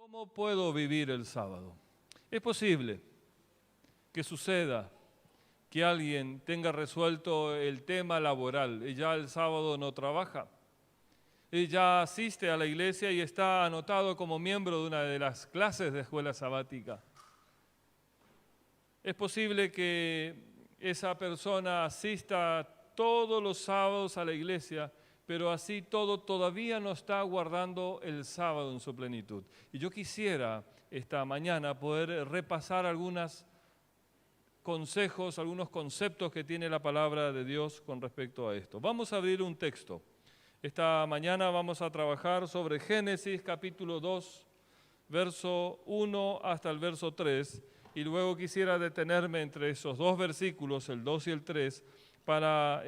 ¿Cómo puedo vivir el sábado? Es posible que suceda que alguien tenga resuelto el tema laboral y ya el sábado no trabaja. Y ya asiste a la iglesia y está anotado como miembro de una de las clases de escuela sabática. Es posible que esa persona asista todos los sábados a la iglesia, pero así todo todavía no está guardando el sábado en su plenitud. Y yo quisiera esta mañana poder repasar algunos consejos, algunos conceptos que tiene la palabra de Dios con respecto a esto. Vamos a abrir un texto. Esta mañana vamos a trabajar sobre Génesis capítulo 2, verso 1 hasta el verso 3, y luego quisiera detenerme entre esos dos versículos, el 2 y el 3, para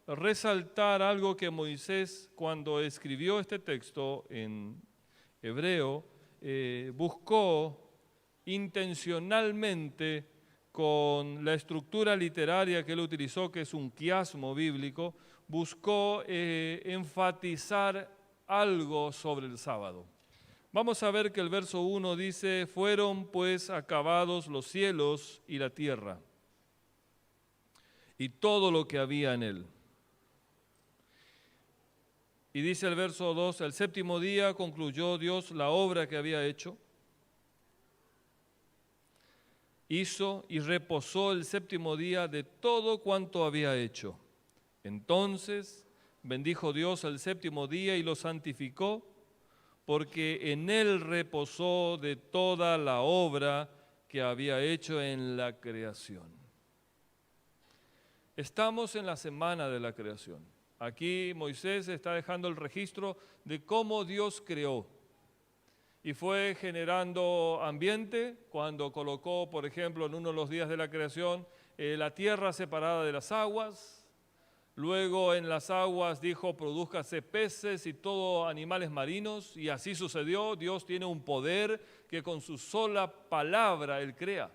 resaltar algo que Moisés, cuando escribió este texto en hebreo, buscó intencionalmente con la estructura literaria que él utilizó, que es un quiasmo bíblico, buscó enfatizar algo sobre el sábado. Vamos a ver que el verso 1 dice: fueron pues acabados los cielos y la tierra, y todo lo que había en él. Y dice el verso 2, el séptimo día concluyó Dios la obra que había hecho. Hizo y reposó el séptimo día de todo cuanto había hecho. Entonces bendijo Dios el séptimo día y lo santificó, porque en él reposó de toda la obra que había hecho en la creación. Estamos en la semana de la creación. Aquí Moisés está dejando el registro de cómo Dios creó. Y fue generando ambiente cuando colocó, por ejemplo, en uno de los días de la creación, la tierra separada de las aguas. Luego en las aguas dijo: produzcase peces y todo animales marinos. Y así sucedió. Dios tiene un poder que con su sola palabra Él crea.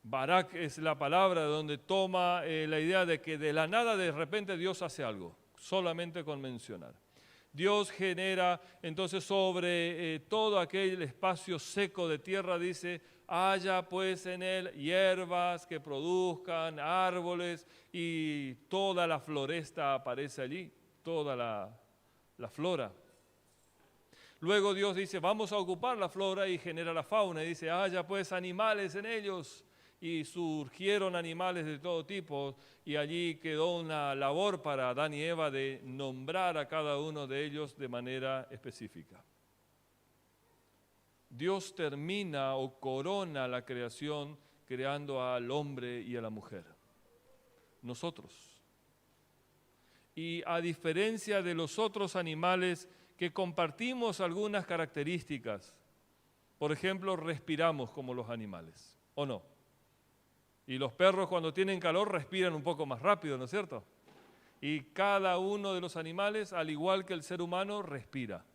Barak es la palabra de donde toma la idea de que de la nada de repente Dios hace algo, solamente con mencionar. Dios genera entonces sobre todo aquel espacio seco de tierra, dice: haya pues en él hierbas que produzcan árboles, y toda la floresta aparece allí, toda la flora. Luego Dios dice: vamos a ocupar la flora, y genera la fauna, y dice: haya pues animales en ellos. Y surgieron animales de todo tipo, y allí quedó una labor para Adán y Eva de nombrar a cada uno de ellos de manera específica. Dios termina o corona la creación creando al hombre y a la mujer, nosotros. Y a diferencia de los otros animales que compartimos algunas características, por ejemplo, respiramos como los animales, ¿o no? Y los perros cuando tienen calor respiran un poco más rápido, ¿no es cierto? Y cada uno de los animales, al igual que el ser humano, respira.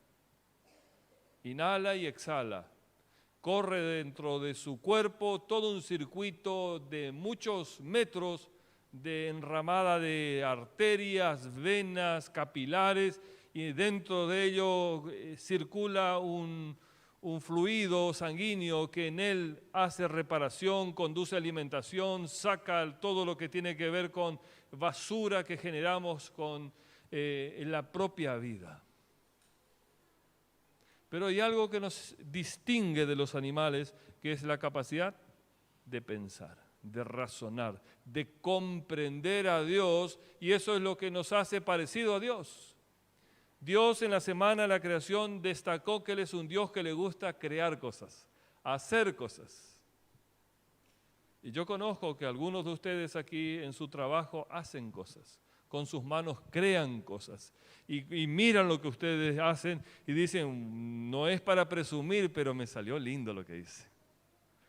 Inhala y exhala. Corre dentro de su cuerpo todo un circuito de muchos metros de enramada de arterias, venas, capilares, y dentro de ello circula un fluido sanguíneo que en él hace reparación, conduce alimentación, saca todo lo que tiene que ver con basura que generamos con la propia vida. Pero hay algo que nos distingue de los animales, que es la capacidad de pensar, de razonar, de comprender a Dios, y eso es lo que nos hace parecido a Dios. Dios en la semana de la creación destacó que Él es un Dios que le gusta crear cosas, hacer cosas. Y yo conozco que algunos de ustedes aquí en su trabajo hacen cosas, con sus manos crean cosas. Y miran lo que ustedes hacen y dicen: no es para presumir, pero me salió lindo lo que hice.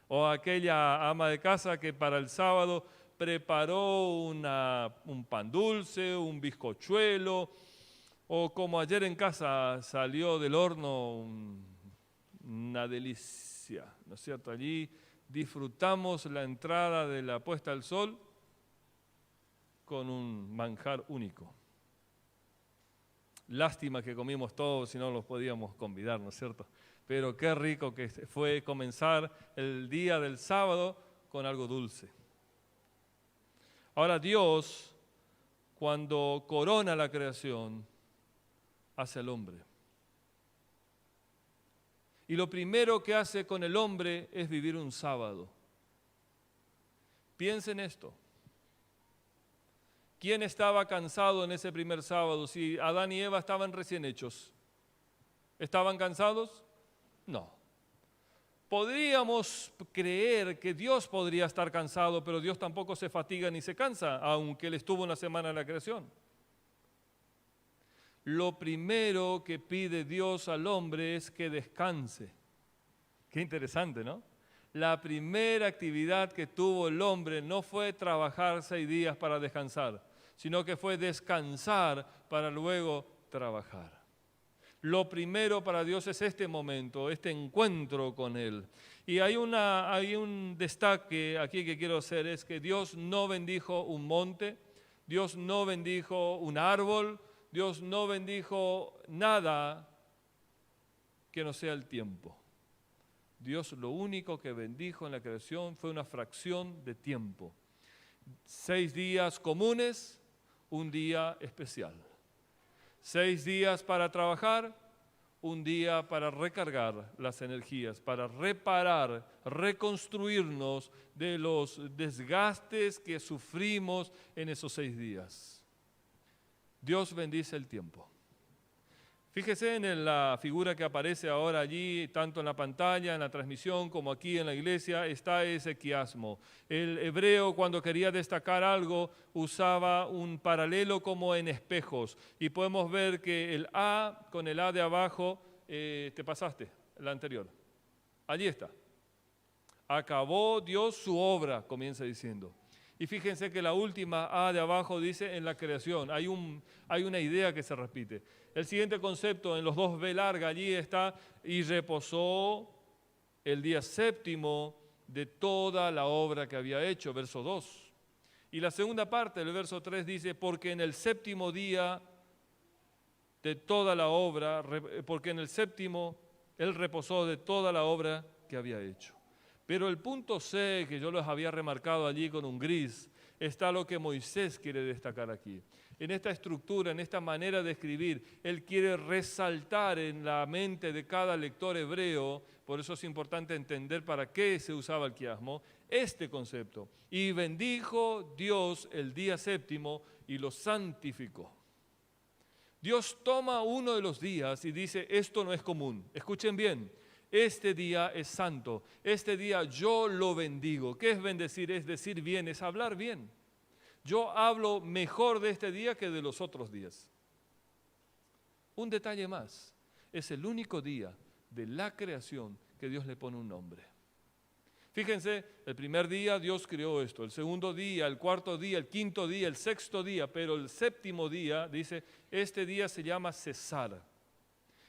O aquella ama de casa que para el sábado preparó un pan dulce, un bizcochuelo. O como ayer en casa salió del horno una delicia, ¿no es cierto? Allí disfrutamos la entrada de la puesta al sol con un manjar único. Lástima que comimos todos, si no los podíamos convidar, ¿no es cierto? Pero qué rico que fue comenzar el día del sábado con algo dulce. Ahora Dios, cuando corona la creación, hace al hombre. Y lo primero que hace con el hombre es vivir un sábado. Piensen esto. ¿Quién estaba cansado en ese primer sábado? Si Adán y Eva estaban recién hechos, ¿estaban cansados? No. Podríamos creer que Dios podría estar cansado, pero Dios tampoco se fatiga ni se cansa, aunque Él estuvo una semana en la creación. Lo primero que pide Dios al hombre es que descanse. Qué interesante, ¿no? La primera actividad que tuvo el hombre no fue trabajar 6 días para descansar, sino que fue descansar para luego trabajar. Lo primero para Dios es este momento, este encuentro con Él. Y hay un destaque aquí que quiero hacer, es que Dios no bendijo un monte, Dios no bendijo un árbol, Dios no bendijo nada que no sea el tiempo. Dios lo único que bendijo en la creación fue una fracción de tiempo. 6 días comunes, un día especial. 6 días para trabajar, un día para recargar las energías, para reparar, reconstruirnos de los desgastes que sufrimos en esos 6 días. Dios bendice el tiempo. Fíjese en la figura que aparece ahora allí, tanto en la pantalla, en la transmisión, como aquí en la iglesia, está ese quiasmo. El hebreo, cuando quería destacar algo, usaba un paralelo como en espejos. Y podemos ver que el A con el A de abajo, te pasaste, la anterior. Allí está. Acabó Dios su obra, comienza diciendo. Y fíjense que la última A de abajo dice en la creación. Hay una idea que se repite. El siguiente concepto en los 2 B larga allí está: y reposó el día séptimo de toda la obra que había hecho, verso 2. Y la segunda parte del verso 3 dice: porque en el séptimo día de toda la obra, porque en el séptimo Él reposó de toda la obra que había hecho. Pero el punto C, que yo les había remarcado allí con un gris, está lo que Moisés quiere destacar aquí. En esta estructura, en esta manera de escribir, él quiere resaltar en la mente de cada lector hebreo, por eso es importante entender para qué se usaba el quiasmo, este concepto. Y bendijo Dios el día séptimo y lo santificó. Dios toma uno de los días y dice: esto no es común. Escuchen bien. Este día es santo, este día yo lo bendigo. ¿Qué es bendecir? Es decir bien, es hablar bien. Yo hablo mejor de este día que de los otros días. Un detalle más, es el único día de la creación que Dios le pone un nombre. Fíjense, el primer día Dios creó esto, el segundo día, el cuarto día, el quinto día, el sexto día, pero el séptimo día, dice, este día se llama cesar.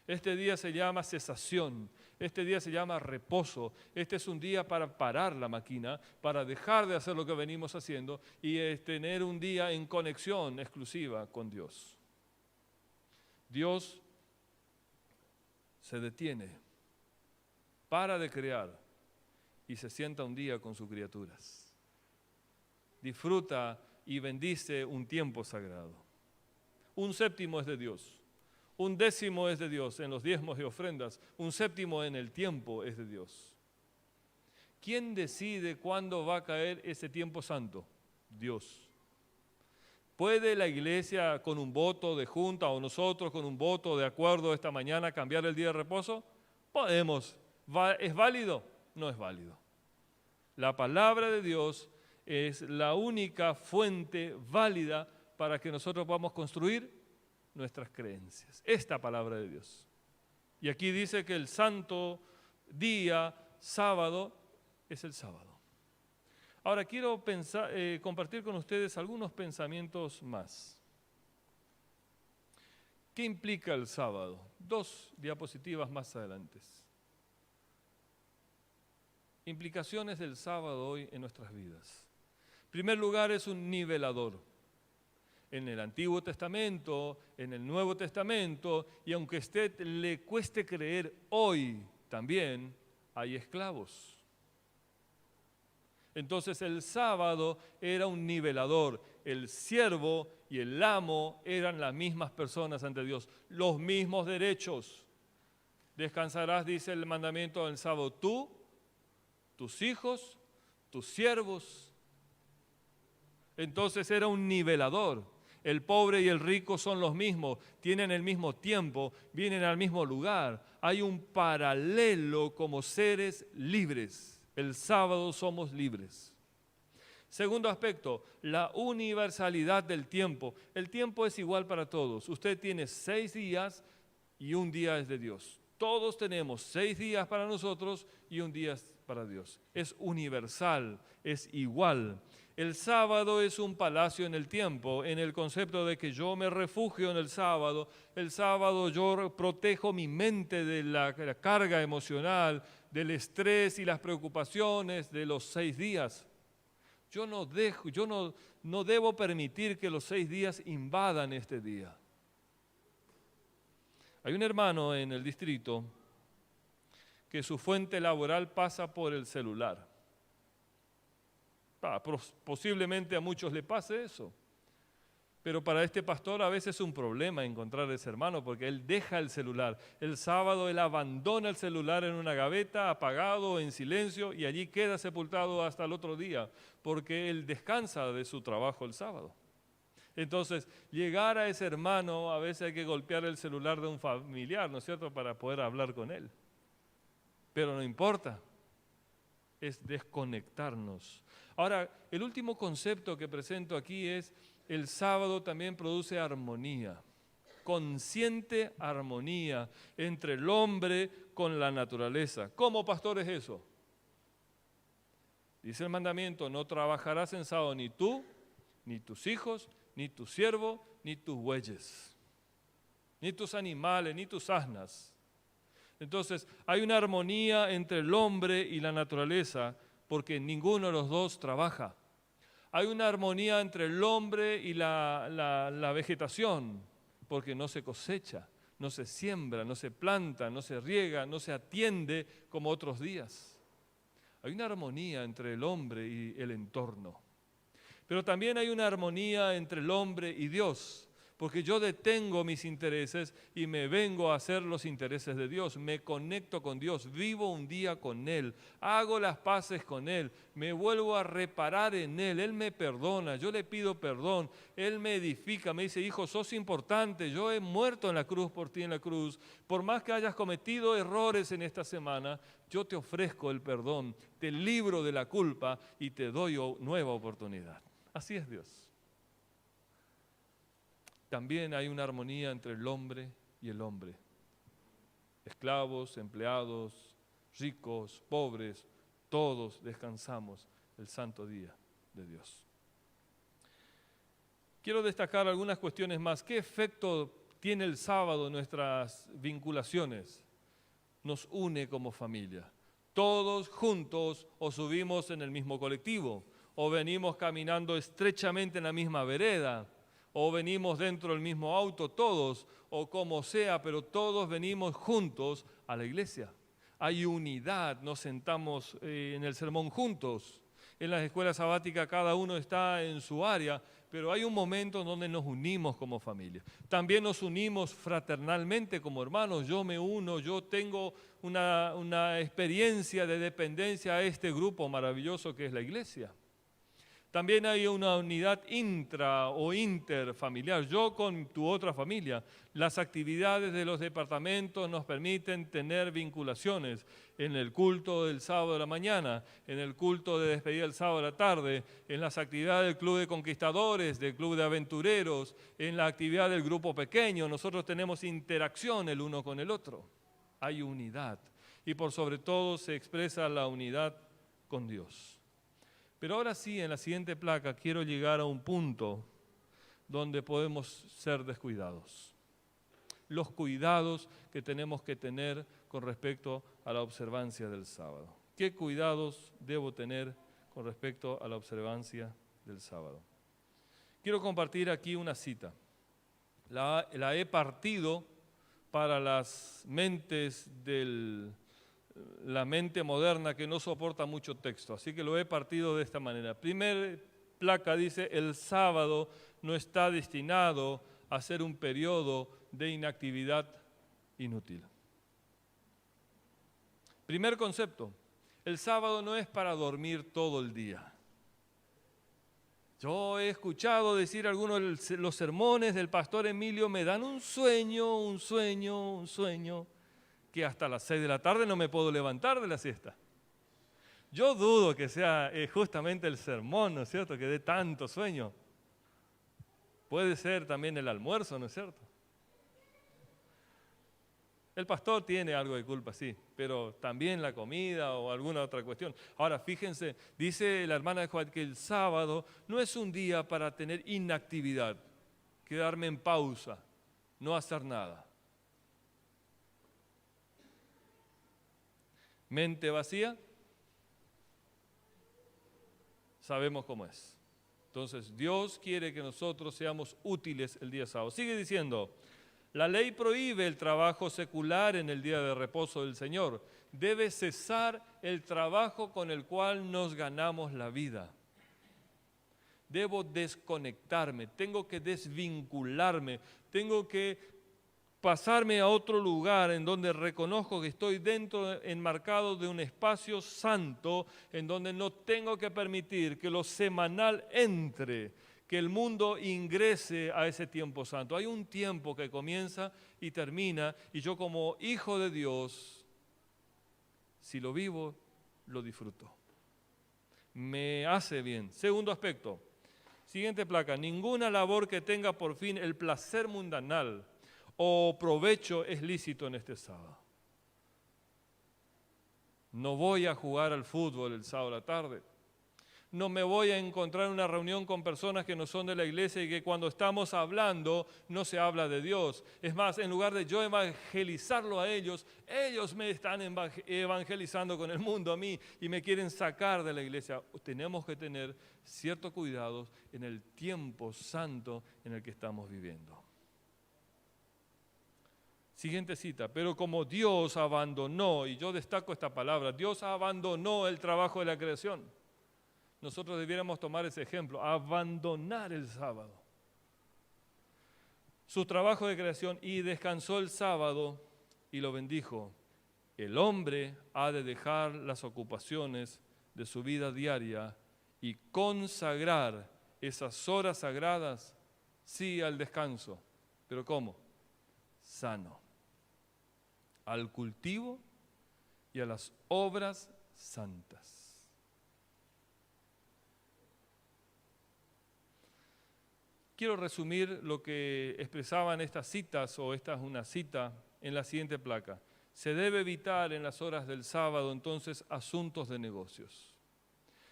Este día se llama cesación, este día se llama reposo, este es un día para parar la máquina, para dejar de hacer lo que venimos haciendo y tener un día en conexión exclusiva con Dios. Dios se detiene, para de crear y se sienta un día con sus criaturas. Disfruta y bendice un tiempo sagrado. Un séptimo es de Dios. Un décimo es de Dios en los diezmos y ofrendas. Un séptimo en el tiempo es de Dios. ¿Quién decide cuándo va a caer ese tiempo santo? Dios. ¿Puede la iglesia con un voto de junta o nosotros con un voto de acuerdo esta mañana cambiar el día de reposo? Podemos. ¿Es válido? No es válido. La palabra de Dios es la única fuente válida para que nosotros podamos construir nuestras creencias. Esta palabra de Dios. Y aquí dice que el santo día, sábado, es el sábado. Ahora quiero compartir con ustedes algunos pensamientos más. ¿Qué implica el sábado? 2 diapositivas más adelante. Implicaciones del sábado hoy en nuestras vidas. En primer lugar, es un nivelador. en el Antiguo Testamento, en el Nuevo Testamento, y aunque a usted le cueste creer, hoy también hay esclavos. Entonces el sábado era un nivelador. El siervo y el amo eran las mismas personas ante Dios, los mismos derechos. Descansarás, dice el mandamiento del sábado, tú, tus hijos, tus siervos. Entonces era un nivelador. El pobre y el rico son los mismos, tienen el mismo tiempo, vienen al mismo lugar. Hay un paralelo como seres libres. El sábado somos libres. Segundo aspecto, la universalidad del tiempo. El tiempo es igual para todos. Usted tiene 6 días y un día es de Dios. Todos tenemos 6 días para nosotros y un día es para Dios. Es universal, es igual. El sábado es un palacio en el tiempo, en el concepto de que yo me refugio en el sábado. El sábado yo protejo mi mente de la carga emocional, del estrés y las preocupaciones de los 6 días. Yo no debo permitir que los 6 días invadan este día. Hay un hermano en el distrito que su fuente laboral pasa por el celular. Posiblemente a muchos le pase eso. Pero para este pastor a veces es un problema encontrar a ese hermano porque él deja el celular. El sábado él abandona el celular en una gaveta, apagado, en silencio, y allí queda sepultado hasta el otro día porque él descansa de su trabajo el sábado. Entonces, llegar a ese hermano, a veces hay que golpear el celular de un familiar, ¿no es cierto?, para poder hablar con él. Pero no importa, es desconectarnos. Ahora, el último concepto que presento aquí es: el sábado también produce armonía, consciente armonía entre el hombre con la naturaleza. ¿Cómo, pastor, es eso? Dice el mandamiento: no trabajarás en sábado ni tú, ni tus hijos, ni tu siervo, ni tus bueyes, ni tus animales, ni tus asnas. Entonces, hay una armonía entre el hombre y la naturaleza porque ninguno de los dos trabaja. Hay una armonía entre el hombre y la vegetación, porque no se cosecha, no se siembra, no se planta, no se riega, no se atiende como otros días. Hay una armonía entre el hombre y el entorno. Pero también hay una armonía entre el hombre y Dios, porque yo detengo mis intereses y me vengo a hacer los intereses de Dios, me conecto con Dios, vivo un día con Él, hago las paces con Él, me vuelvo a reparar en Él, Él me perdona, yo le pido perdón, Él me edifica, me dice: hijo, sos importante, yo he muerto en la cruz por ti en la cruz, por más que hayas cometido errores en esta semana, yo te ofrezco el perdón, te libro de la culpa y te doy nueva oportunidad. Así es Dios. También hay una armonía entre el hombre y el hombre. Esclavos, empleados, ricos, pobres, todos descansamos el santo día de Dios. Quiero destacar algunas cuestiones más. ¿Qué efecto tiene el sábado en nuestras vinculaciones? Nos une como familia. Todos juntos o subimos en el mismo colectivo, o venimos caminando estrechamente en la misma vereda, o venimos dentro del mismo auto todos, o como sea, pero todos venimos juntos a la iglesia. Hay unidad, nos sentamos en el sermón juntos. En las escuelas sabáticas cada uno está en su área, pero hay un momento donde nos unimos como familia. También nos unimos fraternalmente como hermanos. Yo me uno, yo tengo una experiencia de dependencia a este grupo maravilloso que es la iglesia. También hay una unidad intra o interfamiliar, yo con tu otra familia. Las actividades de los departamentos nos permiten tener vinculaciones en el culto del sábado de la mañana, en el culto de despedida del sábado de la tarde, en las actividades del club de conquistadores, del club de aventureros, en la actividad del grupo pequeño. Nosotros tenemos interacción el uno con el otro. Hay unidad y por sobre todo se expresa la unidad con Dios. Pero ahora sí, en la siguiente placa, quiero llegar a un punto donde podemos ser descuidados. Los cuidados que tenemos que tener con respecto a la observancia del sábado. ¿Qué cuidados debo tener con respecto a la observancia del sábado? Quiero compartir aquí una cita. La he partido para las mentes la mente moderna que no soporta mucho texto, así que lo he partido de esta manera. Primer placa dice: el sábado no está destinado a ser un periodo de inactividad inútil. Primer concepto: el sábado no es para dormir todo el día. Yo he escuchado decir algunos de los sermones del pastor Emilio, me dan un sueño, que hasta las 6 de la tarde no me puedo levantar de la siesta. Yo dudo que sea justamente el sermón, ¿no es cierto?, que dé tanto sueño. Puede ser también el almuerzo, ¿no es cierto? El pastor tiene algo de culpa, sí, pero también la comida o alguna otra cuestión. Ahora, fíjense, dice la hermana de Juan que el sábado no es un día para tener inactividad, quedarme en pausa, no hacer nada. Mente vacía, sabemos cómo es. Entonces, Dios quiere que nosotros seamos útiles el día sábado. Sigue diciendo: la ley prohíbe el trabajo secular en el día de reposo del Señor. Debe cesar el trabajo con el cual nos ganamos la vida. Debo desconectarme, tengo que desvincularme, tengo que pasarme a otro lugar en donde reconozco que estoy enmarcado de un espacio santo, en donde no tengo que permitir que lo semanal entre, que el mundo ingrese a ese tiempo santo. Hay un tiempo que comienza y termina, y yo como hijo de Dios, si lo vivo, lo disfruto. Me hace bien. Segundo aspecto, siguiente placa: ninguna labor que tenga por fin el placer mundanal o provecho es lícito en este sábado. No voy a jugar al fútbol el sábado a la tarde. No me voy a encontrar en una reunión con personas que no son de la iglesia y que cuando estamos hablando no se habla de Dios. Es más, en lugar de yo evangelizarlo a ellos, ellos me están evangelizando con el mundo a mí y me quieren sacar de la iglesia. Tenemos que tener cierto cuidado en el tiempo santo en el que estamos viviendo. Siguiente cita: pero como Dios abandonó, y yo destaco esta palabra, Dios abandonó el trabajo de la creación. Nosotros debiéramos tomar ese ejemplo, abandonar el sábado. Su trabajo de creación, y descansó el sábado y lo bendijo. El hombre ha de dejar las ocupaciones de su vida diaria y consagrar esas horas sagradas, sí, al descanso. ¿Pero cómo? Sano. Al cultivo y a las obras santas. Quiero resumir lo que expresaban estas citas, o esta es una cita, en la siguiente placa. Se debe evitar en las horas del sábado, entonces, asuntos de negocios.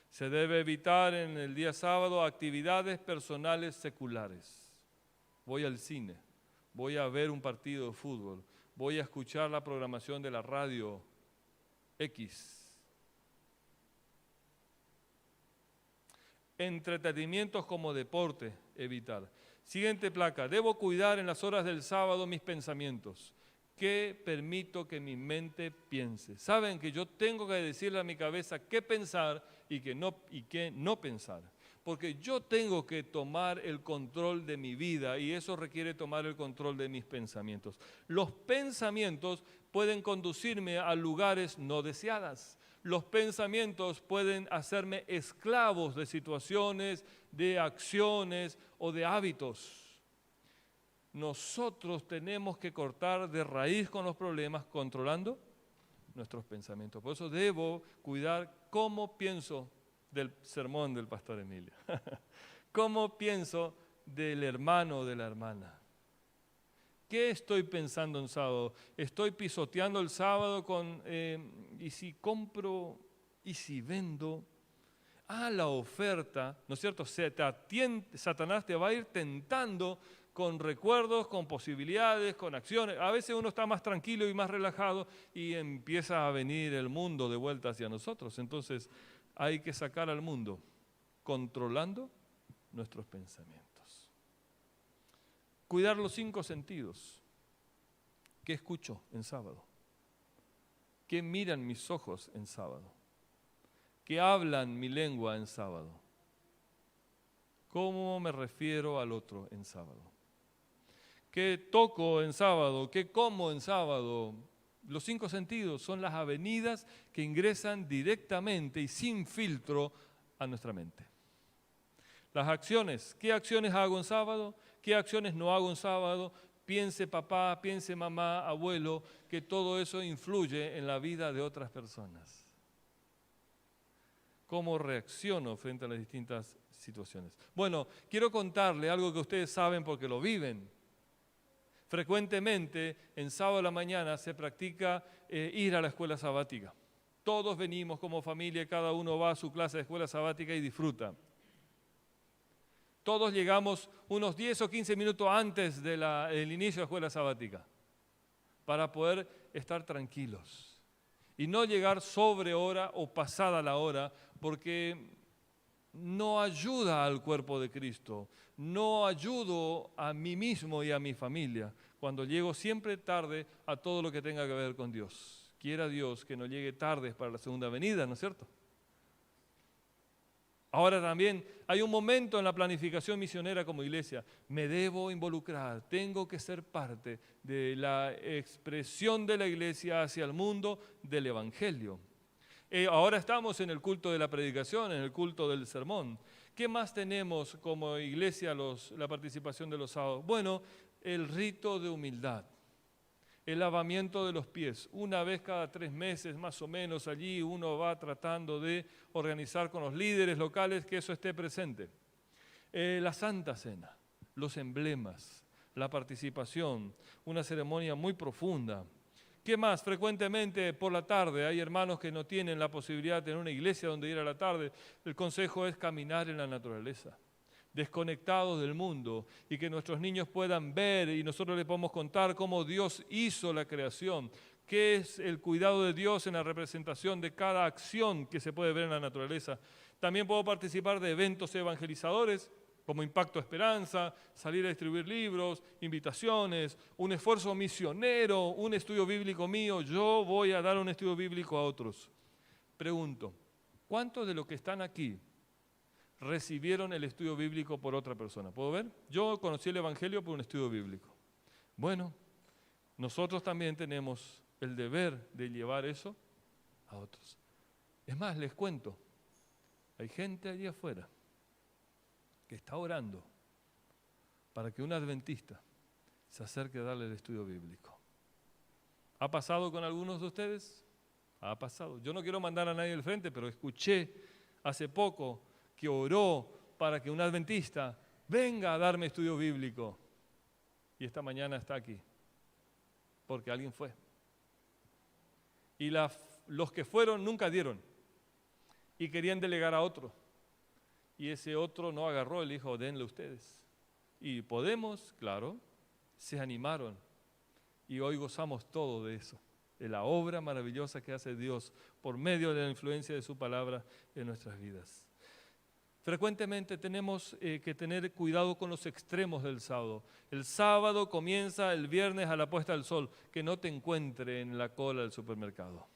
Se debe evitar en el día sábado actividades personales seculares. Voy al cine, voy a ver un partido de fútbol, voy a escuchar la programación de la radio X. Entretenimientos como deporte, evitar. Siguiente placa: debo cuidar en las horas del sábado mis pensamientos. ¿Qué permito que mi mente piense? Saben que yo tengo que decirle a mi cabeza qué pensar y qué no pensar. Porque yo tengo que tomar el control de mi vida y eso requiere tomar el control de mis pensamientos. Los pensamientos pueden conducirme a lugares no deseadas. Los pensamientos pueden hacerme esclavos de situaciones, de acciones o de hábitos. Nosotros tenemos que cortar de raíz con los problemas controlando nuestros pensamientos. Por eso debo cuidar cómo pienso del sermón del pastor Emilio. Cómo pienso del hermano o de la hermana. ¿Qué estoy pensando en sábado? ¿Estoy pisoteando el sábado con, y si compro, y si vendo? La oferta, ¿no es cierto? Satanás te va a ir tentando con recuerdos, con posibilidades, con acciones. A veces uno está más tranquilo y más relajado y empieza a venir el mundo de vuelta hacia nosotros. Entonces hay que sacar al mundo controlando nuestros pensamientos. Cuidar los 5 sentidos. ¿Qué escucho en sábado? ¿Qué miran mis ojos en sábado? ¿Qué hablan mi lengua en sábado? ¿Cómo me refiero al otro en sábado? ¿Qué toco en sábado? ¿Qué como en sábado? Los 5 sentidos son las avenidas que ingresan directamente y sin filtro a nuestra mente. Las acciones, ¿qué acciones hago en sábado? ¿Qué acciones no hago en sábado? Piense papá, piense mamá, abuelo, que todo eso influye en la vida de otras personas. ¿Cómo reacciono frente a las distintas situaciones? Bueno, quiero contarle algo que ustedes saben porque lo viven. Frecuentemente, en sábado a la mañana se practica ir a la escuela sabática. Todos venimos como familia, cada uno va a su clase de escuela sabática y disfruta. Todos llegamos unos 10 o 15 minutos antes del inicio de la escuela sabática para poder estar tranquilos y no llegar sobre hora o pasada la hora, porque no ayuda al cuerpo de Cristo, no ayudo a mí mismo y a mi familia cuando llego siempre tarde a todo lo que tenga que ver con Dios. Quiera Dios que no llegue tarde para la segunda venida, ¿no es cierto? Ahora también hay un momento en la planificación misionera como iglesia. Me debo involucrar, tengo que ser parte de la expresión de la iglesia hacia el mundo del Evangelio. Ahora estamos en el culto de la predicación, en el culto del sermón. ¿Qué más tenemos como iglesia la participación de los sábados? Bueno, el rito de humildad. El lavamiento de los pies. Una vez cada 3 meses, más o menos, allí uno va tratando de organizar con los líderes locales que eso esté presente. La Santa Cena, los emblemas, la participación, una ceremonia muy profunda. ¿Qué más? Frecuentemente por la tarde hay hermanos que no tienen la posibilidad de tener una iglesia donde ir a la tarde. El consejo es caminar en la naturaleza, desconectados del mundo, y que nuestros niños puedan ver y nosotros les podemos contar cómo Dios hizo la creación, qué es el cuidado de Dios en la representación de cada acción que se puede ver en la naturaleza. También puedo participar de eventos evangelizadores como Impacto Esperanza, salir a distribuir libros, invitaciones, un esfuerzo misionero, un estudio bíblico mío. Yo voy a dar un estudio bíblico a otros. Pregunto, ¿cuántos de los que están aquí recibieron el estudio bíblico por otra persona? ¿Puedo ver? Yo conocí el Evangelio por un estudio bíblico. Bueno, nosotros también tenemos el deber de llevar eso a otros. Es más, les cuento, hay gente allí afuera que está orando para que un adventista se acerque a darle el estudio bíblico. ¿Ha pasado con algunos de ustedes? Ha pasado. Yo no quiero mandar a nadie al frente, pero escuché hace poco que oró para que un adventista venga a darme estudio bíblico. Y esta mañana está aquí, porque alguien fue. Y los que fueron nunca dieron, y querían delegar a otro. Y ese otro no agarró, el dijo, denle ustedes. Y Podemos, claro, se animaron. Y hoy gozamos todo de eso, de la obra maravillosa que hace Dios por medio de la influencia de su palabra en nuestras vidas. Frecuentemente tenemos que tener cuidado con los extremos del sábado. El sábado comienza el viernes a la puesta del sol. Que no te encuentre en la cola del supermercado.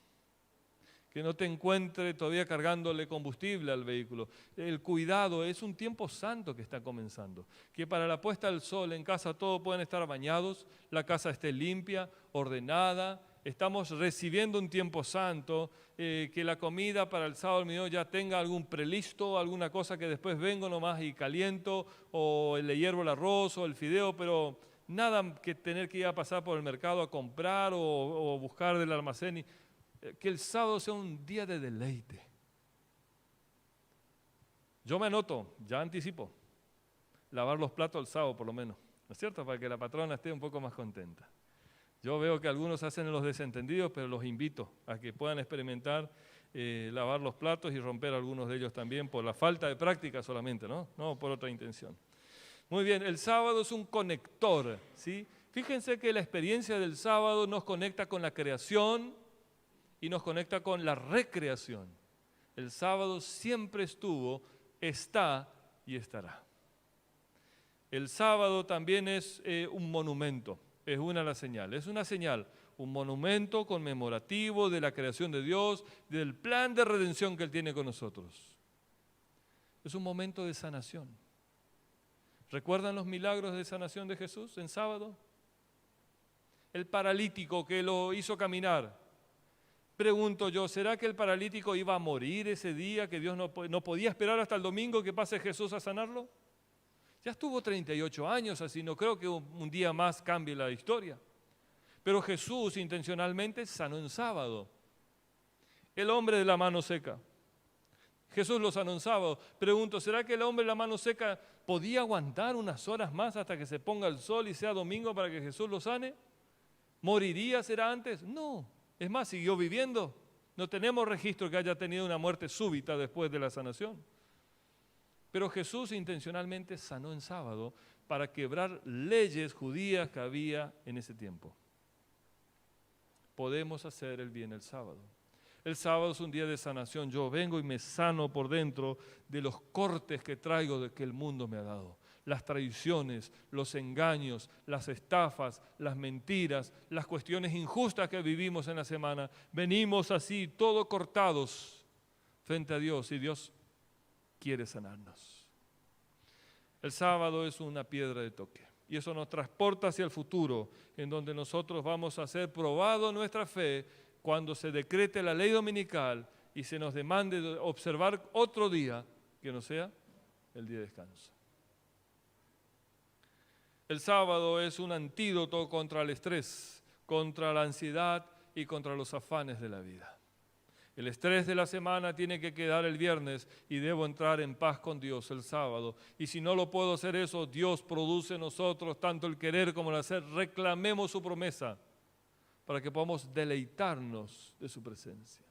Que no te encuentre todavía cargándole combustible al vehículo. El cuidado es un tiempo santo que está comenzando. Que para la puesta del sol en casa todos puedan estar bañados, la casa esté limpia, ordenada. Estamos recibiendo un tiempo santo, que la comida para el sábado al mediodía ya tenga algún prelisto, alguna cosa que después vengo nomás y caliento, o le hiervo el arroz o el fideo, pero nada que tener que ir a pasar por el mercado a comprar o buscar del almacén. Que el sábado sea un día de deleite. Yo me anoto, ya anticipo, lavar los platos el sábado por lo menos, ¿no es cierto? Para que la patrona esté un poco más contenta. Yo veo que algunos hacen los desentendidos, pero los invito a que puedan experimentar lavar los platos y romper algunos de ellos también por la falta de práctica solamente, ¿no? No por otra intención. Muy bien, el sábado es un conector, ¿sí? Fíjense que la experiencia del sábado nos conecta con la creación y nos conecta con la recreación. El sábado siempre estuvo, está y estará. El sábado también es un monumento, es una de las señales. Es una señal, un monumento conmemorativo de la creación de Dios, del plan de redención que Él tiene con nosotros. Es un momento de sanación. ¿Recuerdan los milagros de sanación de Jesús en sábado? El paralítico que lo hizo caminar. Pregunto yo, ¿será que el paralítico iba a morir ese día, que Dios no podía esperar hasta el domingo que pase Jesús a sanarlo? Ya estuvo 38 años así, no creo que un día más cambie la historia. Pero Jesús intencionalmente sanó en sábado. El hombre de la mano seca. Jesús lo sanó en sábado. Pregunto, ¿será que el hombre de la mano seca podía aguantar unas horas más hasta que se ponga el sol y sea domingo para que Jesús lo sane? ¿Moriría será antes? No. Es más, siguió viviendo. No tenemos registro que haya tenido una muerte súbita después de la sanación. Pero Jesús intencionalmente sanó en sábado para quebrar leyes judías que había en ese tiempo. Podemos hacer el bien el sábado. El sábado es un día de sanación. Yo vengo y me sano por dentro de los cortes que traigo de que el mundo me ha dado. Las traiciones, los engaños, las estafas, las mentiras, las cuestiones injustas que vivimos en la semana. Venimos así, todos cortados frente a Dios y Dios quiere sanarnos. El sábado es una piedra de toque y eso nos transporta hacia el futuro, en donde nosotros vamos a ser probado nuestra fe cuando se decrete la ley dominical y se nos demande observar otro día que no sea el día de descanso. El sábado es un antídoto contra el estrés, contra la ansiedad y contra los afanes de la vida. El estrés de la semana tiene que quedar el viernes y debo entrar en paz con Dios el sábado. Y si no lo puedo hacer eso, Dios produce en nosotros tanto el querer como el hacer. Reclamemos su promesa para que podamos deleitarnos de su presencia.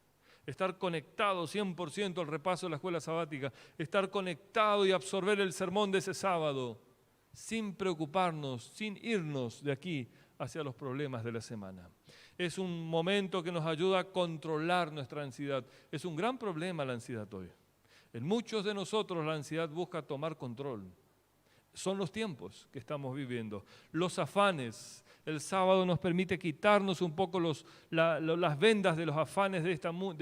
Estar conectado 100% al repaso de la escuela sabática, estar conectado y absorber el sermón de ese sábado, sin preocuparnos, sin irnos de aquí hacia los problemas de la semana. Es un momento que nos ayuda a controlar nuestra ansiedad. Es un gran problema la ansiedad hoy. En muchos de nosotros la ansiedad busca tomar control. Son los tiempos que estamos viviendo. Los afanes. El sábado nos permite quitarnos un poco las vendas de los afanes de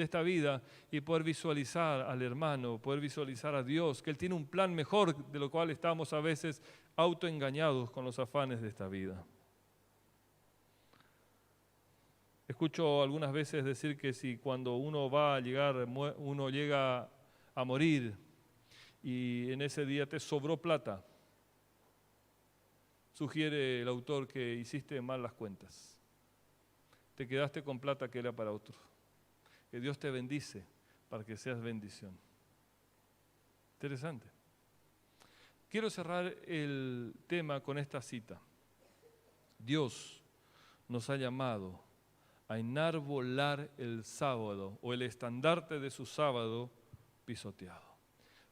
esta vida y poder visualizar al hermano, poder visualizar a Dios, que Él tiene un plan mejor de lo cual estamos a veces autoengañados con los afanes de esta vida. Escucho algunas veces decir que si cuando uno va a llegar, uno llega a morir y en ese día te sobró plata, sugiere el autor que hiciste mal las cuentas. Te quedaste con plata que era para otro. Que Dios te bendice para que seas bendición. Interesante. Quiero cerrar el tema con esta cita. Dios nos ha llamado a enarbolar el sábado o el estandarte de su sábado pisoteado.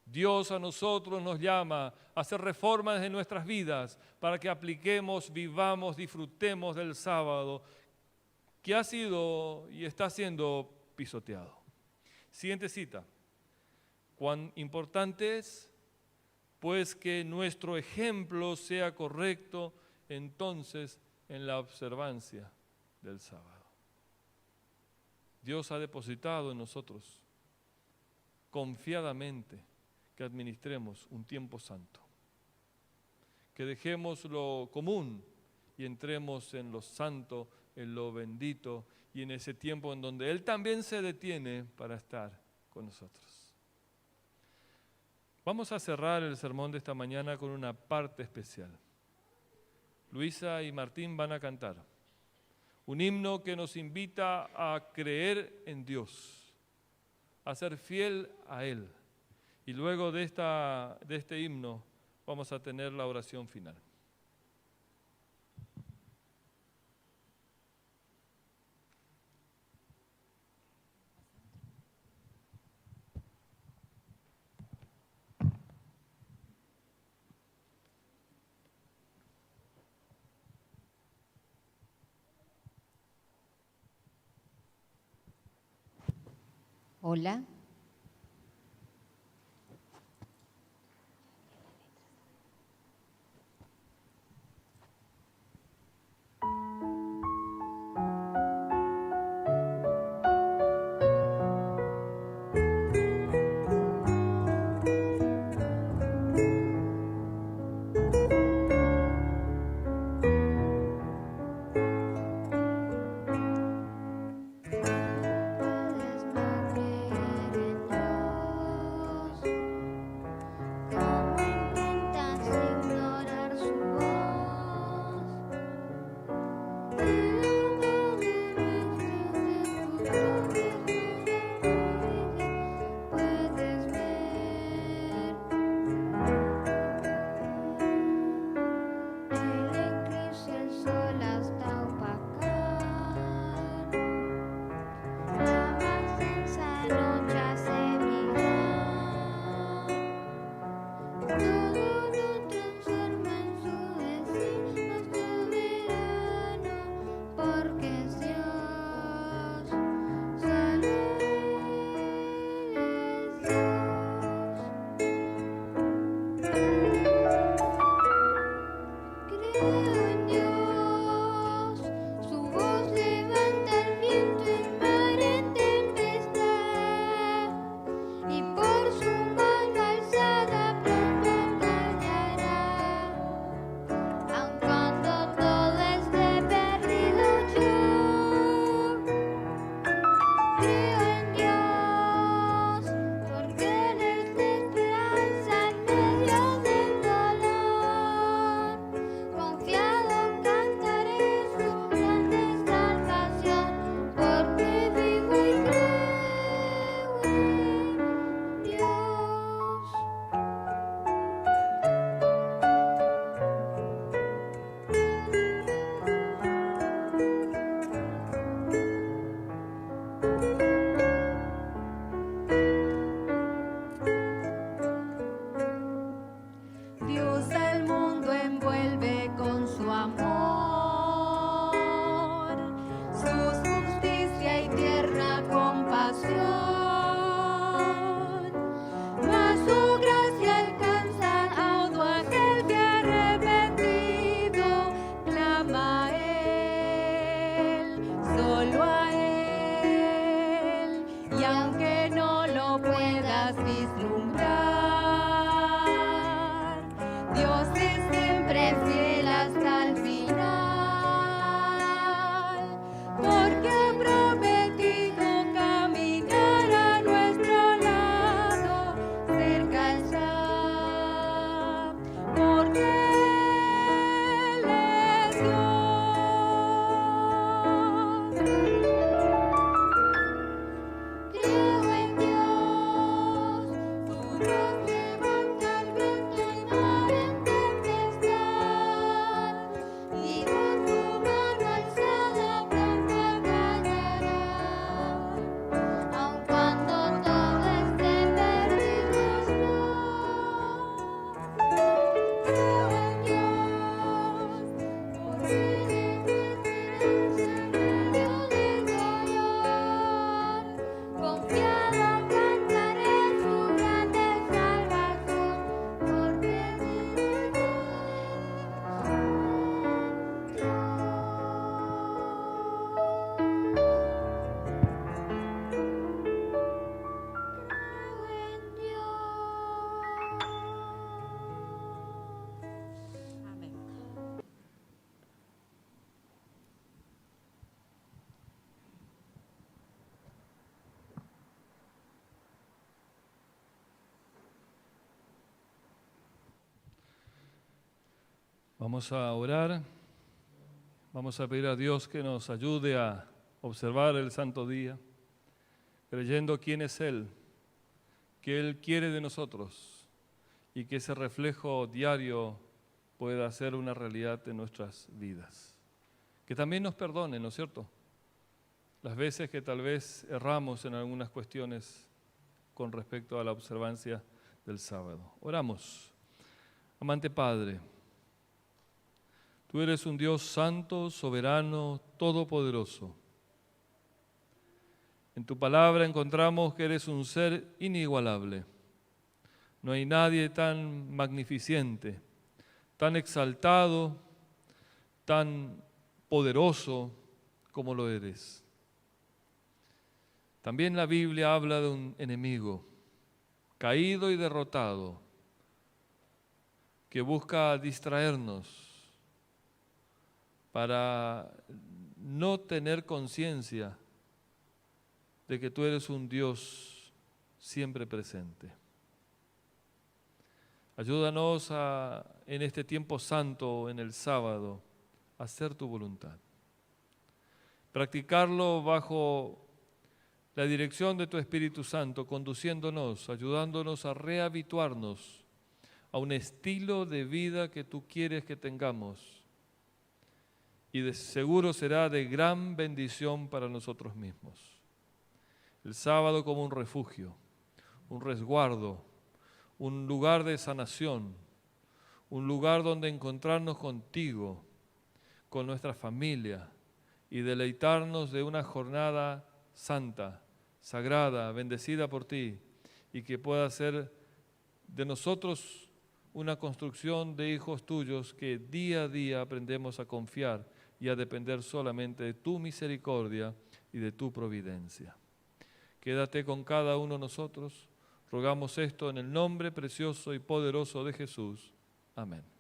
Dios a nosotros nos llama a hacer reformas en nuestras vidas para que apliquemos, vivamos, disfrutemos del sábado que ha sido y está siendo pisoteado. Siguiente cita. Cuán importante es, pues, que nuestro ejemplo sea correcto entonces en la observancia del sábado. Dios ha depositado en nosotros confiadamente que administremos un tiempo santo, que dejemos lo común y entremos en lo santo, en lo bendito y en ese tiempo en donde Él también se detiene para estar con nosotros. Vamos a cerrar el sermón de esta mañana con una parte especial. Luisa y Martín van a cantar un himno que nos invita a creer en Dios, a ser fiel a Él. Y luego de este himno vamos a tener la oración final. Hola. mas su gracia alcanza a todo aquel que arrepentido clama a Él, solo a Él, y aunque no lo puedas vislumbrar, Dios es siempre fiel hasta el final, porque ha prometido caminar a nuestro lado, cerca está, porque Él es Dios. Creo en Dios, su Dios levanta el viento y mar en tempestad, y con su mano alzada pronto callará, aun cuando todo esté perdido está. Creo en Dios, por fin en medio del dolor, confiado cantaré su grande salvación, porque mi Amén. Vamos a orar, vamos a pedir a Dios que nos ayude a observar el santo día, creyendo quién es Él, que Él quiere de nosotros y que ese reflejo diario pueda ser una realidad en nuestras vidas. Que también nos perdone, ¿no es cierto? Las veces que tal vez erramos en algunas cuestiones con respecto a la observancia del sábado. Oramos. Amante Padre, tú eres un Dios santo, soberano, todopoderoso. En tu palabra encontramos que eres un ser inigualable. No hay nadie tan magnificente, tan exaltado, tan poderoso como lo eres. También la Biblia habla de un enemigo caído y derrotado que busca distraernos para no tener conciencia de que tú eres un Dios siempre presente. Ayúdanos en este tiempo santo, en el sábado, a hacer tu voluntad. Practicarlo bajo la dirección de tu Espíritu Santo, conduciéndonos, ayudándonos a rehabituarnos a un estilo de vida que tú quieres que tengamos. Y de seguro será de gran bendición para nosotros mismos. El sábado como un refugio, un resguardo, un lugar de sanación, un lugar donde encontrarnos contigo, con nuestra familia y deleitarnos de una jornada santa, sagrada, bendecida por ti, y que pueda ser de nosotros una construcción de hijos tuyos que día a día aprendemos a confiar y a depender solamente de tu misericordia y de tu providencia. Quédate con cada uno de nosotros. Rogamos esto en el nombre precioso y poderoso de Jesús. Amén.